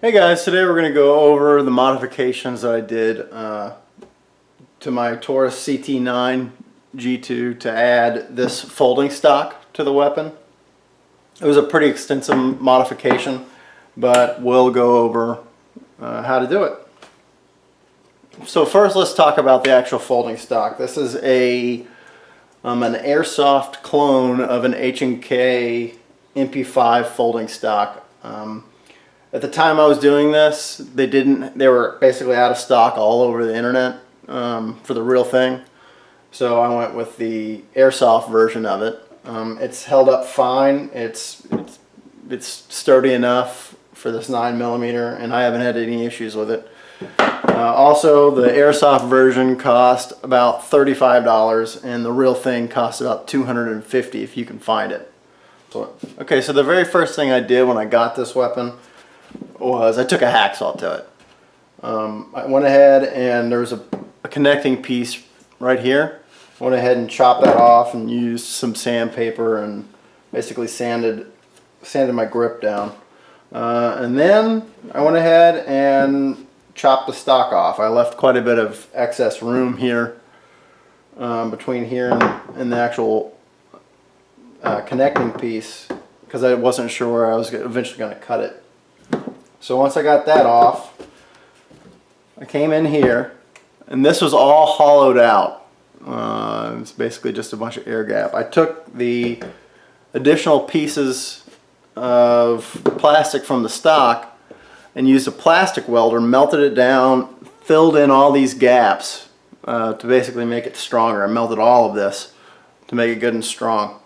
Hey guys, today we're going to go over the modifications that I did to my Taurus CT9 G2 to add this folding stock to the weapon. It was a pretty extensive modification, but we'll go over how to do it. So first let's talk about the actual folding stock. This is an airsoft clone of an H&K MP5 folding stock. At the time I was doing this, they were basically out of stock all over the internet for the real thing. So I went with the airsoft version of it. It's held up fine. It's sturdy enough for this 9mm, and I haven't had any issues with it. Also, the airsoft version cost about $35, and the real thing costs about $250 if you can find it. Okay, so the very first thing I did when I got this weapon was I took a hacksaw to it. I went ahead and there was a connecting piece right here. I went ahead and chopped that off and used some sandpaper and basically sanded my grip down. And then I went ahead and chopped the stock off. I left quite a bit of excess room here between here and the actual connecting piece because I wasn't sure where I was eventually going to cut it. So once I got that off, I came in here, and this was all hollowed out. It's basically just a bunch of air gap. I took the additional pieces of plastic from the stock and used a plastic welder, melted it down, filled in all these gaps to basically make it stronger. I melted all of this to make it good and strong.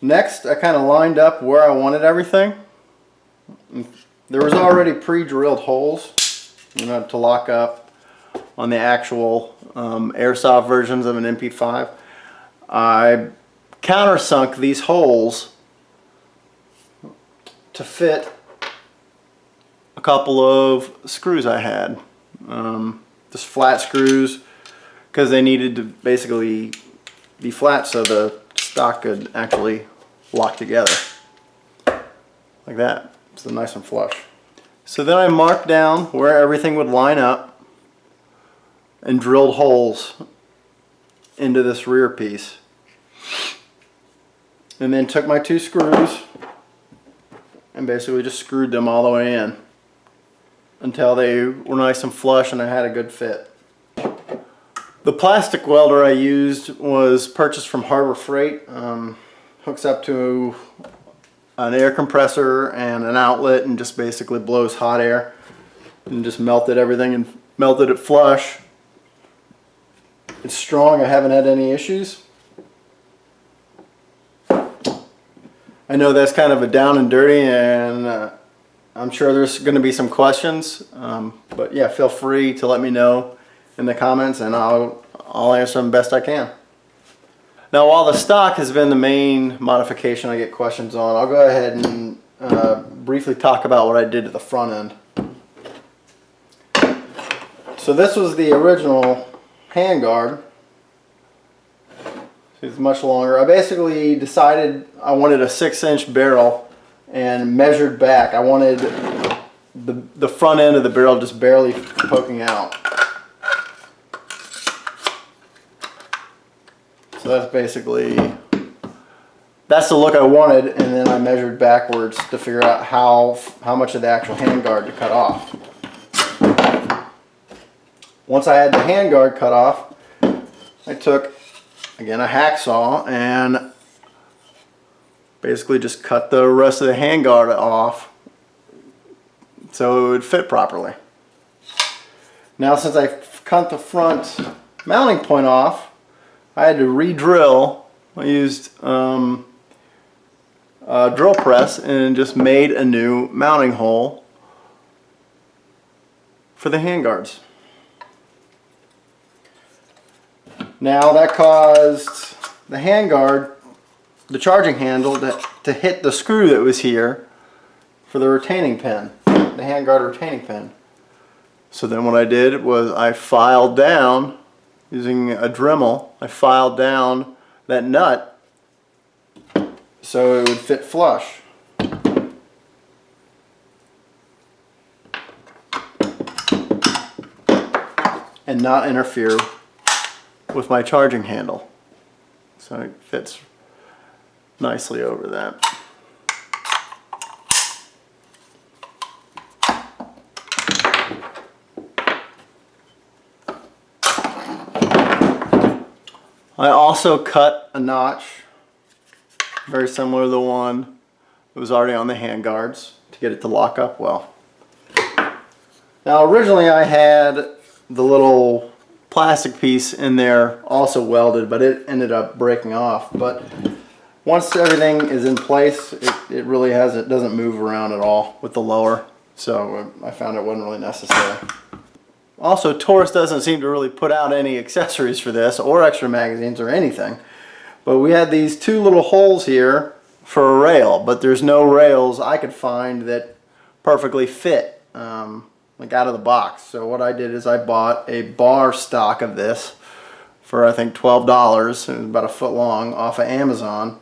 Next, I kind of lined up where I wanted everything. There was already pre-drilled holes, to lock up on the actual airsoft versions of an MP5. I countersunk these holes to fit a couple of screws I had. Just flat screws, because they needed to basically be flat so the stock could actually lock together like that. So nice and flush. So then I marked down where everything would line up and drilled holes into this rear piece. And then took my two screws and basically just screwed them all the way in until they were nice and flush and I had a good fit. The plastic welder I used was purchased from Harbor Freight. Hooks up to an air compressor and an outlet and just basically blows hot air, and just melted everything and melted it flush. It's strong. I haven't had any issues. I know that's kind of a down and dirty, and I'm sure there's going to be some questions, but yeah, feel free to let me know in the comments and I'll answer them best I can. Now, while the stock has been the main modification I get questions on, I'll go ahead and briefly talk about what I did to the front end. So this was the original handguard. It's much longer. I basically decided I wanted a 6-inch barrel and measured back. I wanted the front end of the barrel just barely poking out. So that's the look I wanted, and then I measured backwards to figure out how much of the actual handguard to cut off. Once I had the handguard cut off, I took, again, a hacksaw and basically just cut the rest of the handguard off so it would fit properly. Now, since I cut the front mounting point off, I had to re-drill. I used a drill press and just made a new mounting hole for the handguards. Now that caused the handguard, the charging handle, to hit the screw that was here for the retaining pin, the handguard retaining pin. So then what I did was I filed down, using a Dremel, I filed down that nut so it would fit flush. and not interfere with my charging handle. So it fits nicely over that. I also cut a notch very similar to the one that was already on the handguards to get it to lock up well. Now originally I had the little plastic piece in there also welded, but it ended up breaking off. But once everything is in place, it really doesn't move around at all with the lower, so I found it wasn't really necessary. Also, Taurus doesn't seem to really put out any accessories for this or extra magazines or anything. But we had these two little holes here for a rail, but there's no rails I could find that perfectly fit like out of the box. So what I did is I bought a bar stock of this for I think $12. It was about a foot long off of Amazon.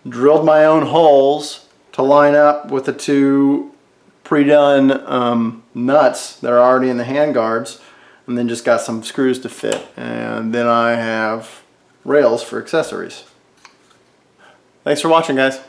Drilled my own holes to line up with the two pre-done nuts that are already in the handguards, and then just got some screws to fit, and then I have rails for accessories. Thanks for watching, guys.